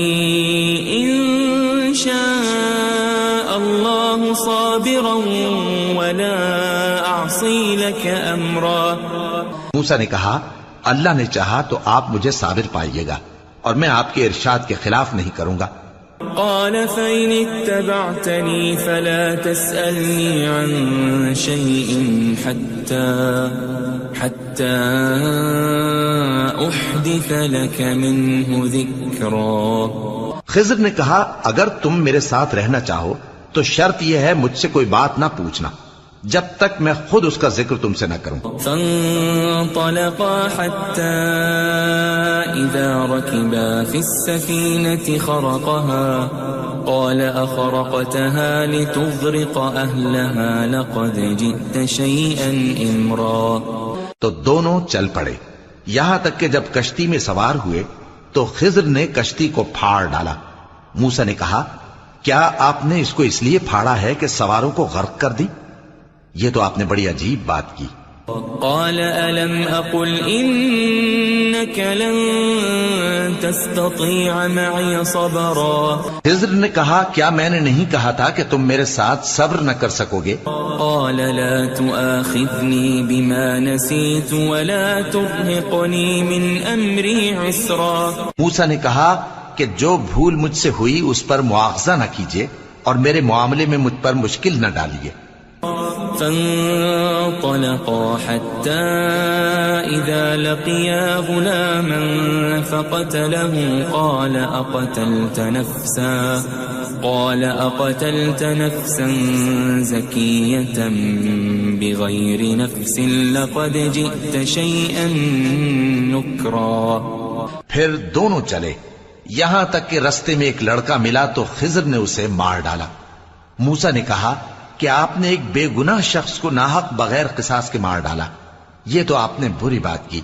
إن شاء الله صابرا ولا أعصي لك أمرا۔ موسیٰ نے کہا اللہ نے چاہا تو آپ مجھے صابر پائیے گا اور میں آپ کے ارشاد کے خلاف نہیں کروں گا۔ قال فإن اتبعتني فلا تسألني عن شيء حتى أحدث لك منه ذكرا۔ خضر نے کہا اگر تم میرے ساتھ رہنا چاہو تو شرط یہ ہے مجھ سے کوئی بات نہ پوچھنا جب تک میں خود اس کا ذکر تم سے نہ کروں۔ فانطلقا حتى إذا ركبا في السفينة خرقها قال أخرقتها لتغرق أهلها لقد جئت شيئا إمرا۔ تو دونوں چل پڑے یہاں تک کہ جب کشتی میں سوار ہوئے تو خضر نے کشتی کو پھاڑ ڈالا۔ موسیٰ نے کہا کیا آپ نے اس کو اس لیے پھاڑا ہے کہ سواروں کو غرق کر دی؟ یہ تو آپ نے بڑی عجیب بات کی۔ قال ألم أقل إنك لن تستطيع معي صبرا۔ خضر نے کہا کیا میں نے نہیں کہا تھا کہ تم میرے ساتھ صبر نہ کر سکو گے؟ قال لا تؤاخذني بما نسيت ولا ترهقني من أمري عسرا۔ موسیٰ نے کہا کہ جو بھول مجھ سے ہوئی اس پر مواخذہ نہ کیجیے اور میرے معاملے میں مجھ پر مشکل نہ ڈالیے۔ فانطلقا حتى إذا لقيا غلاما فقتله قال أقتلت نفسا زكية بغير نفس لقد جئت شيئا نكرا۔ پھر دونوں چلے یہاں تک کہ رستے میں ایک لڑکا ملا تو خضر نے اسے مار ڈالا۔ موسیٰ نے کہا کہ آپ نے ایک بے گناہ شخص کو ناحق بغیر قصاص کے مار ڈالا، یہ تو آپ نے بری بات کی۔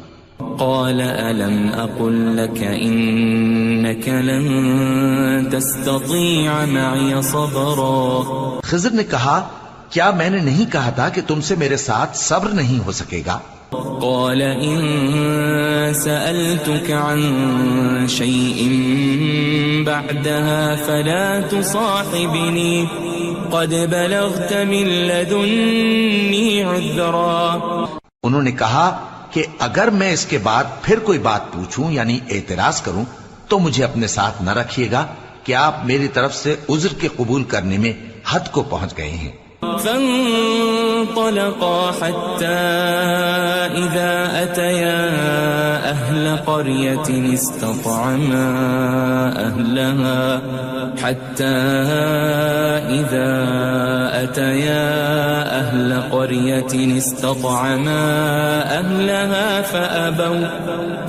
قال ألم أقل لك إنك لن تستطيع معي صبرا۔ خضر نے کہا کیا میں نے نہیں کہا تھا کہ تم سے میرے ساتھ صبر نہیں ہو سکے گا؟ قال إن سألتك عن شيء بعدها فلا تصاحبني قد بلغت من لدني عذرا۔ انہوں نے کہا کہ اگر میں اس کے بعد پھر کوئی بات پوچھوں یعنی اعتراض کروں تو مجھے اپنے ساتھ نہ رکھیے گا کہ آپ میری طرف سے عذر کے قبول کرنے میں حد کو پہنچ گئے ہیں۔ فانطلقا حتى إذا أتيا أهل قرية استطعما أهلها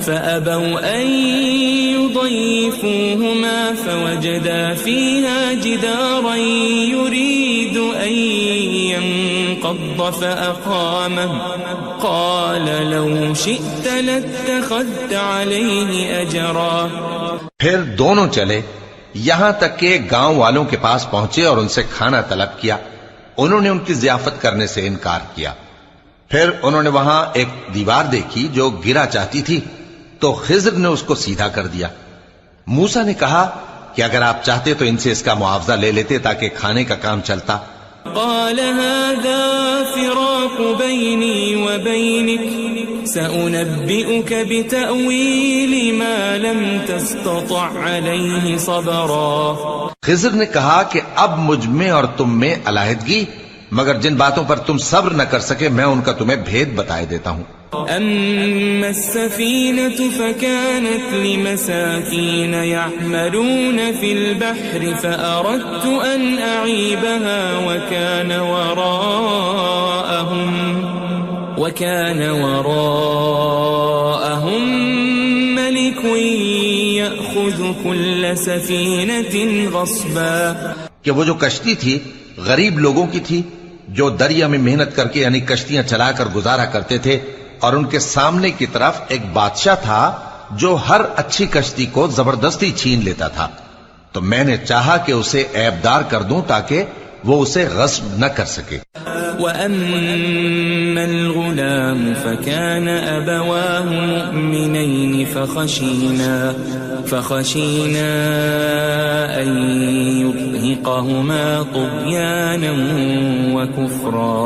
فأبوا أن يضيفوهما فوجدا فيها جدارا يريد أن ينقض فأقامه قال لو شئت لاتخذت عليه أجرا. پھر دونوں چلے یہاں تک کہ گاؤں والوں کے پاس پہنچے اور ان سے کھانا طلب کیا. انہوں نے ان کی ضیافت کرنے سے انکار کیا. پھر انہوں نے وہاں ایک دیوار دیکھی جو گرا چاہتی تھی تو خضر نے اس کو سیدھا کر دیا. موسیٰ نے کہا کہ اگر آپ چاہتے تو ان سے اس کا معاوضہ لے لیتے تاکہ کھانے کا کام چلتا. قال هذا فراق بيني وبينك سأنبئك بتأويل ما لم تستطع عليه صبرا. خضر نے کہا کہ اب مجھ میں اور تم میں علیحدگی، مگر جن باتوں پر تم صبر نہ کر سکے میں ان کا تمہیں بھید بتائے دیتا ہوں. أما السفينة فكانت لمساكين يعملون في البحر فأردت أن أعيبها وكان وراءهم ملك يأخذ كل سفينة غصبا. کہ وہ جو کشتی تھی غریب لوگوں کی تھی جو دریا میں محنت کر کے یعنی کشتیاں چلا کر گزارا کرتے تھے، اور ان کے سامنے کی طرف ایک بادشاہ تھا جو ہر اچھی کشتی کو زبردستی چھین لیتا تھا. تو میں نے چاہا کہ اسے عیبدار کر دوں تاکہ وہ اسے غصب نہ کر سکے. وَأَمَّا الْغُلَامُ فَكَانَ أَبَوَاهُ مُؤْمِنَيْنِ فَخَشِينَا أَن يُرْهِقَهُمَا طُغْيَانًا وَكُفْرًا.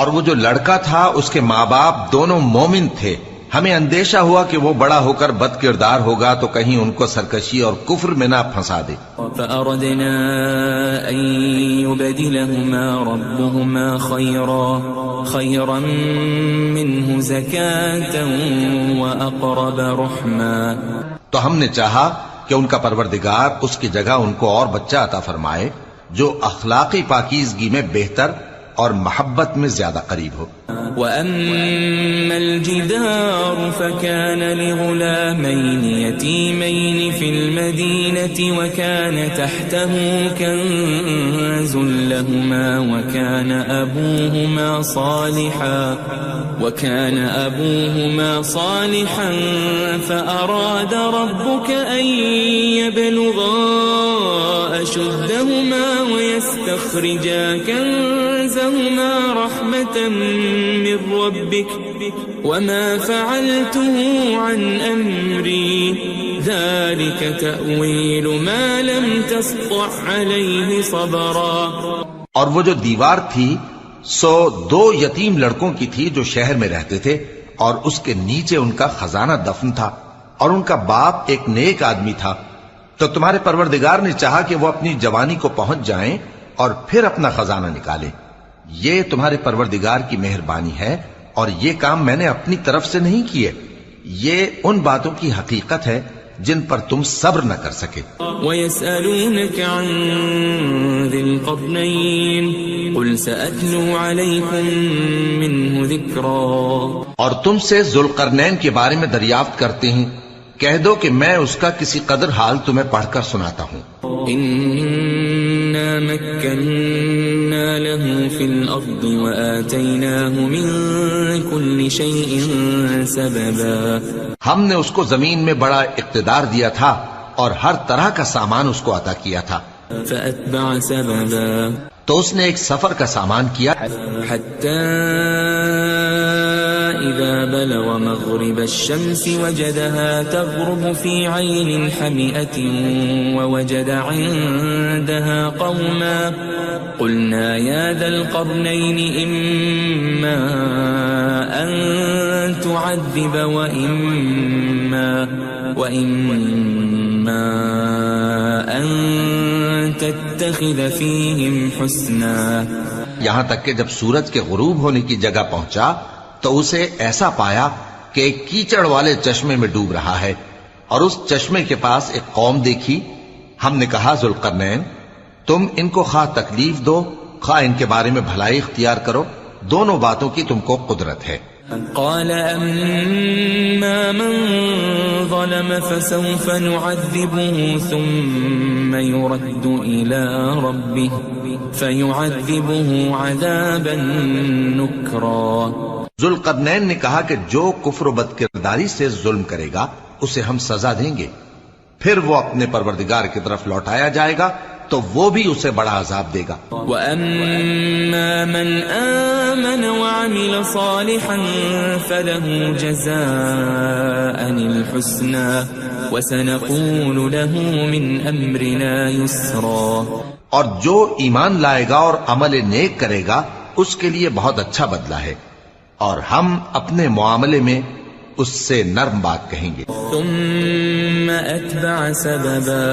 اور وہ جو لڑکا تھا اس کے ماں باپ دونوں مومن تھے، ہمیں اندیشہ ہوا کہ وہ بڑا ہو کر بد کردار ہوگا تو کہیں ان کو سرکشی اور کفر میں نہ پھنسا دے. فأردنا أن يبدلهما ربهما خيرا منه زكاة وأقرب رحما. تو ہم نے چاہا کہ ان کا پروردگار اس کی جگہ ان کو اور بچہ عطا فرمائے جو اخلاقی پاکیزگی میں بہتر اور محبت میں زیادہ قریب ہو. وَأَمَّا الْجِدَارُ فَكَانَ لِغُلَامَيْنِ يَتِيمَيْنِ فِي الْمَدِينَةِ وَكَانَ تَحْتَهُ كَنْزٌ لَهُمَا وَكَانَ أَبُوهُمَا صَالِحًا فَأَرَادَ رَبُّكَ أَنْ يَبْلُغَا أَشُدَّهُمَا وَيَسْتَخْرِجَا كَنْزَهُمَا رَحْمَةً من ربك وما فعلته عن أمري ذلك تأويل ما لم تسطع عليه صبرا. اور وہ جو دیوار تھی سو دو یتیم لڑکوں کی تھی جو شہر میں رہتے تھے اور اس کے نیچے ان کا خزانہ دفن تھا اور ان کا باپ ایک نیک آدمی تھا. تو تمہارے پروردگار نے چاہا کہ وہ اپنی جوانی کو پہنچ جائیں اور پھر اپنا خزانہ نکالے. یہ تمہارے پروردگار کی مہربانی ہے اور یہ کام میں نے اپنی طرف سے نہیں کیے. یہ ان باتوں کی حقیقت ہے جن پر تم صبر نہ کر سکے. وَيَسْأَلُونَكَ عَنْ ذِي الْقَرْنَيْنِ قُلْ سَأَتْلُو عَلَيْكُمْ مِنْهُ ذِكْرًا. اور تم سے ذوالقرنین کے بارے میں دریافت کرتے ہیں، کہہ دو کہ میں اس کا کسی قدر حال تمہیں پڑھ کر سناتا ہوں. إِنَّا مَكَّنَّا لَهُ فِي الْأَرْضِ وَآتَيْنَاهُ مِنْ كُلِّ شَيْءٍ سَبَبًا. ہم نے اس کو زمین میں بڑا اقتدار دیا تھا اور ہر طرح کا سامان اس کو عطا کیا تھا. فَأَتْبَعَ سَبَبًا. تو اس نے ایک سفر کا سامان کیا حَتَّى إِذَا بَلَغَ مَغْرِبَ الشَّمْسِ وَجَدَهَا تَغْرُبُ فِي عَيْنٍ حَمِئَةٍ وَوَجَدَ عِندَهَا قَوْمًا قُلْنَا يَا ذَا الْقَرْنَيْنِ إِمَّا أَن تُعَذِّبَ وَإِمَّا أَن تَتَّخِذَ فِيهِمْ حُسْنًا. یہاں تک کہ جب سورج کے غروب ہونے کی جگہ پہنچا تو اسے ایسا پایا کہ ایک کیچڑ والے چشمے میں ڈوب رہا ہے اور اس چشمے کے پاس ایک قوم دیکھی. ہم نے کہا ذوالقرنین تم ان کو خواہ تکلیف دو خواہ ان کے بارے میں بھلائی اختیار کرو، دونوں باتوں کی تم کو قدرت ہے. قال أما من ظلم فسوف نعذبه ثم يرد إلى ربه فيعذبه عذابا نكرا. ذوالقرنین نے کہا کہ جو کفر و بد کرداری سے ظلم کرے گا اسے ہم سزا دیں گے، پھر وہ اپنے پروردگار کی طرف لوٹایا جائے گا تو وہ بھی اسے بڑا عذاب دے گا. وَأَمَّا مَنْ آمَنَ وَعَمِلَ صَالِحًا فَلَهُ جَزَاءً الْحُسْنَى وَسَنَقُولُ لَهُ مِنْ أَمْرِنَا يُسْرًا. اور جو ایمان لائے گا اور عمل نیک کرے گا اس کے لیے بہت اچھا بدلہ ہے، اور ہم اپنے معاملے میں اس سے نرم بات کہیں گے. ثم اتبع سببا.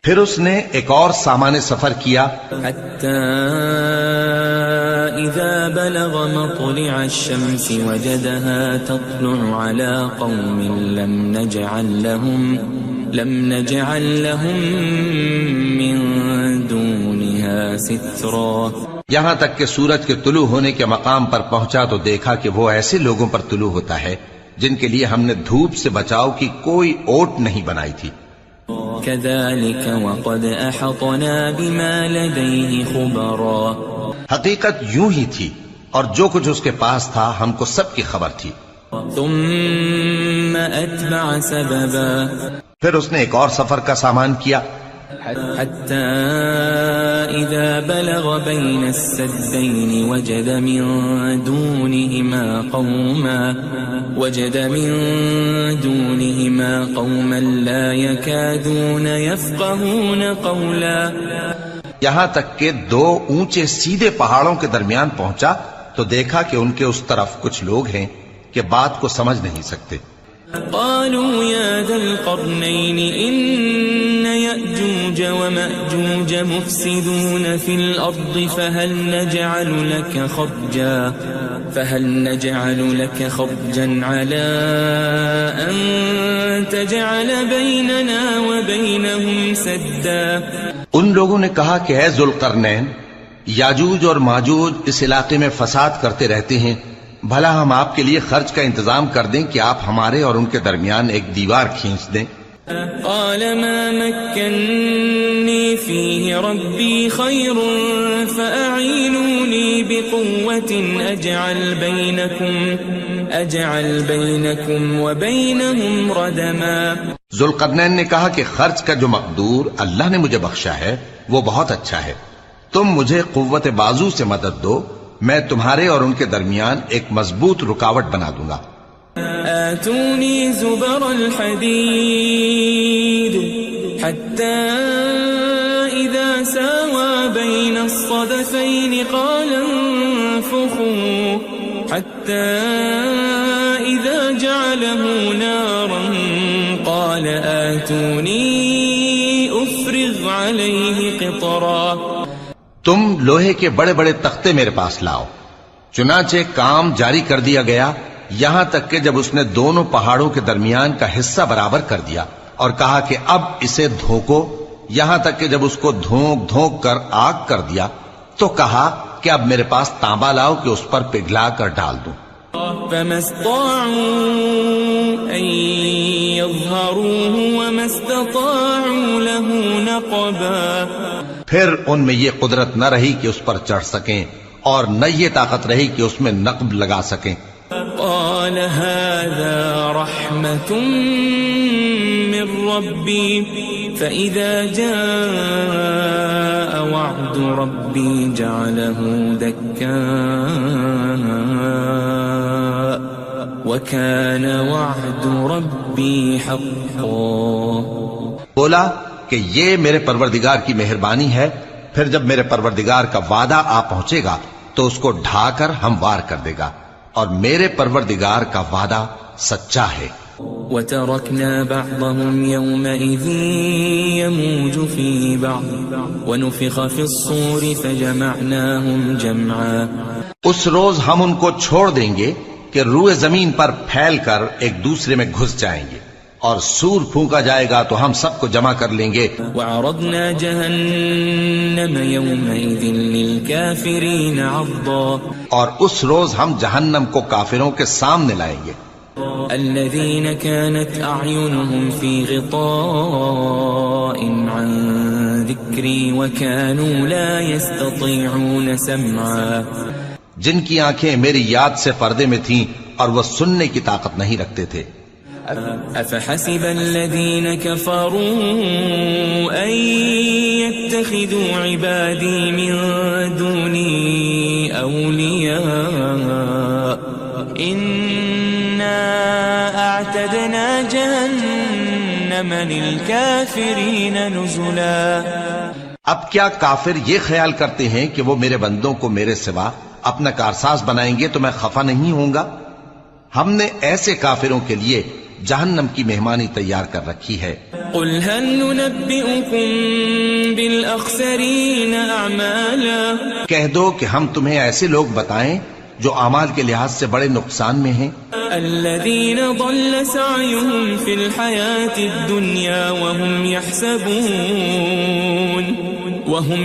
پھر اس نے ایک اور سامان سفر کیا حتى اذا بلغ مطلع الشمس وجدها تطلع على قوم لم نجعل لهم من دونها سترا. یہاں تک کہ سورج کے طلوع ہونے کے مقام پر پہنچا تو دیکھا کہ وہ ایسے لوگوں پر طلوع ہوتا ہے جن کے لیے ہم نے دھوپ سے بچاؤ کی کوئی اوٹ نہیں بنائی تھی. كذلك وقد احطنا بما لديه خبرا. حقیقت یوں ہی تھی اور جو کچھ اس کے پاس تھا ہم کو سب کی خبر تھی. ثم اتبع سببا. پھر اس نے ایک اور سفر کا سامان کیا حتى إذا بلغ بين السدين وجد من دونهما قوما لا يكادون يفقهون قولا. یہاں تک کہ دو اونچے سیدھے پہاڑوں کے درمیان پہنچا تو دیکھا کہ ان کے اس طرف کچھ لوگ ہیں کہ بات کو سمجھ نہیں سکتے. قالوا يا ذا القرنين إن يأجوج ومأجوج مفسدون في الأرض فهل نجعل لك خرجا على أن تجعل بيننا وبينهم سدا. ان لوگوں نے کہا کہ اے ذوالقرنین، یاجوج اور ماجوج اس علاقے میں فساد کرتے رہتے ہیں، بھلا ہم آپ کے لیے خرچ کا انتظام کر دیں کہ آپ ہمارے اور ان کے درمیان ایک دیوار کھینچ دیں. قال ما مكنني فيه ربي خير فأعينوني بقوة أجعل بينكم وبينهم ردما. ذوالقرنین نے کہا کہ خرچ کا جو مقدور اللہ نے مجھے بخشا ہے وہ بہت اچھا ہے، تم مجھے قوت بازو سے مدد دو، میں تمہارے اور ان کے درمیان ایک مضبوط رکاوٹ بنا دوں گا. آتوني زبر الحديد حتى إذا ساوى بين الصدفين قال انفخوا حتى إذا جعله نارا قال آتوني أفرغ عليه قطرا. تم لوہے کے بڑے بڑے تختے میرے پاس لاؤ. چنانچہ کام جاری کر دیا گیا یہاں تک کہ جب اس نے دونوں پہاڑوں کے درمیان کا حصہ برابر کر دیا اور کہا کہ اب اسے دھوکو، یہاں تک کہ جب اس کو دھونک دھونک کر آگ کر دیا تو کہا کہ اب میرے پاس تانبا لاؤ کہ اس پر پگھلا کر ڈال دوں. فما استطاعوا أن يظهروه وما استطاعوا له نقبا. پھر ان میں یہ قدرت نہ رہی کہ اس پر چڑھ سکیں اور نہ یہ طاقت رہی کہ اس میں نقب لگا سکیں. قال هذا رحمة من ربي فإذا جاء وعد ربي جعله دكاء وكان وعد ربي حقا. بولا کہ یہ میرے پروردگار کی مہربانی ہے، پھر جب میرے پروردگار کا وعدہ آ پہنچے گا تو اس کو ڈھا کر ہموار کر دے گا، اور میرے پروردگار کا وعدہ سچا ہے. وَتَرَكْنَا بَعْضَهُمْ يَوْمَئِذٍ يَمُوجُ فِي بَعْضٍ وَنُفِخَ فِي الصُّورِ فَجَمَعْنَاهُمْ جَمْعًا. اس روز ہم ان کو چھوڑ دیں گے کہ روئے زمین پر پھیل کر ایک دوسرے میں گھس جائیں گے، اور سور پھونکا جائے گا تو ہم سب کو جمع کر لیں گے. وعرضنا جهنم يومئذ للكافرين عرضا اور اس روز ہم جہنم کو کافروں کے سامنے لائیں گے. الذين كانت أعينهم في غطاء عن ذكري وكانوا لا يستطيعون سمعا جن کی آنکھیں میری یاد سے پردے میں تھیں اور وہ سننے کی طاقت نہیں رکھتے تھے. أفحسب الذين كفروا أن يتخذوا عبادي من دوني أولياء إنا أعتدنا جهنم للكافرين نزلا. اب کیا کافر یہ خیال کرتے ہیں کہ وہ میرے بندوں کو میرے سوا اپنا کارساز بنائیں گے تو میں خفا نہیں ہوں گا؟ ہم نے ایسے کافروں کے لیے جہنم کی مہمانی تیار کر رکھی ہے. قل هل ننبئكم بالأخسرين أعمالا کہہ دو کہ ہم تمہیں ایسے لوگ بتائیں جو اعمال کے لحاظ سے بڑے نقصان میں ہیں. الذين ضل سعيهم في الحياة الدنيا وهم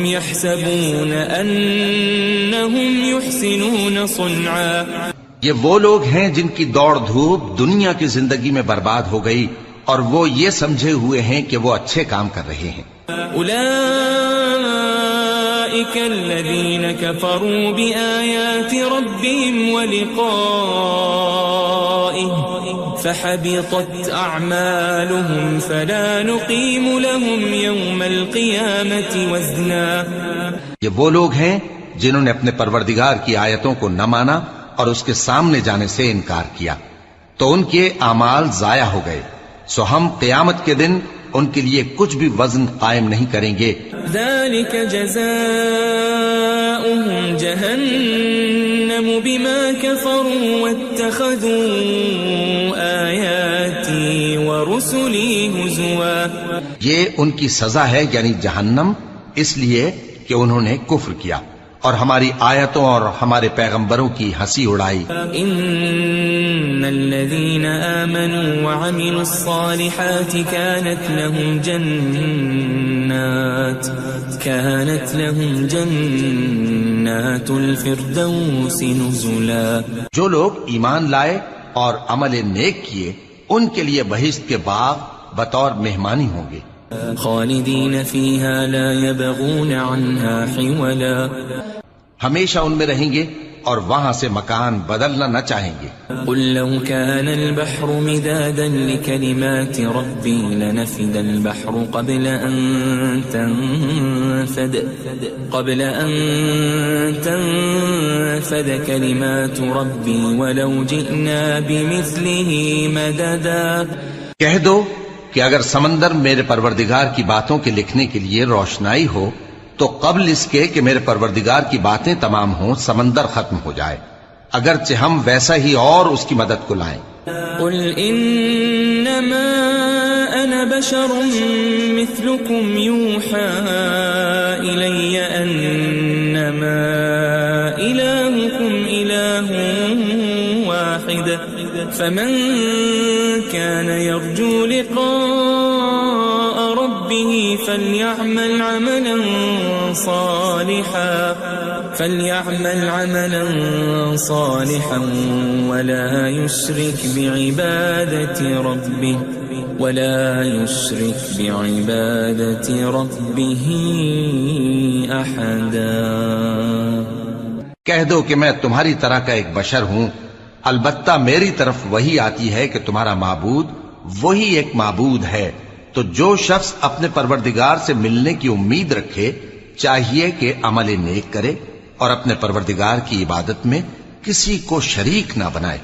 يحسبون أنهم يحسنون صنعا. یہ وہ لوگ ہیں جن کی دوڑ دھوپ دنیا کی زندگی میں برباد ہو گئی اور وہ یہ سمجھے ہوئے ہیں کہ وہ اچھے کام کر رہے ہیں. أولئك الذين كفروا بآيات ربهم ولقائه فحبطت أعمالهم فلا نقيم لهم يوم القيامة وزنا. یہ وہ لوگ ہیں جنہوں نے اپنے پروردگار کی آیتوں کو نہ مانا اور اس کے سامنے جانے سے انکار کیا تو ان کے اعمال ضائع ہو گئے، سو ہم قیامت کے دن ان کے لیے کچھ بھی وزن قائم نہیں کریں گے. ذلك جزاؤهم جهنم بما كفروا واتخذوا آياتي ورسلي هزوا. یہ ان کی سزا ہے یعنی جہنم، اس لیے کہ انہوں نے کفر کیا اور ہماری آیتوں اور ہمارے پیغمبروں کی ہنسی اڑائی. ان الذين آمنوا وعملوا الصالحات كانت لهم جنات الفردوس نزلا. جو لوگ ایمان لائے اور عمل نیک کیے ان کے لیے بہشت کے باغ بطور مہمانی ہوں گے. خالدین فیہا لا یبغون عنہا حولا. ہمیشہ ان میں رہیں گے اور وہاں سے مکان بدلنا نہ چاہیں گے. قل لو كان البحر مدادا لكلمات ربي لنفد البحر قبل أن تنفد كلمات ربي ولو جئنا بمثله مددا. کہہ دو کہ اگر سمندر میرے پروردگار کی باتوں کے لکھنے کے لیے روشنائی ہو تو قبل اس کے کہ میرے پروردگار کی باتیں تمام ہوں سمندر ختم ہو جائے، اگرچہ ہم ویسا ہی اور اس کی مدد کو لائیں. قل انما انا بشر مثلكم يوحى الي انما الهكم اله واحد فمن كان يرجو لقاء ربه فليعمل عملا صالحا ولا يشرك بعبادة ربه أحدا. کہہ دو کہ میں تمہاری طرح کا ایک بشر ہوں، البتہ میری طرف وہی آتی ہے کہ تمہارا معبود وہی ایک معبود ہے. تو جو شخص اپنے پروردگار سے ملنے کی امید رکھے چاہیے کہ عمل نیک کرے اور اپنے پروردگار کی عبادت میں کسی کو شریک نہ بنائے.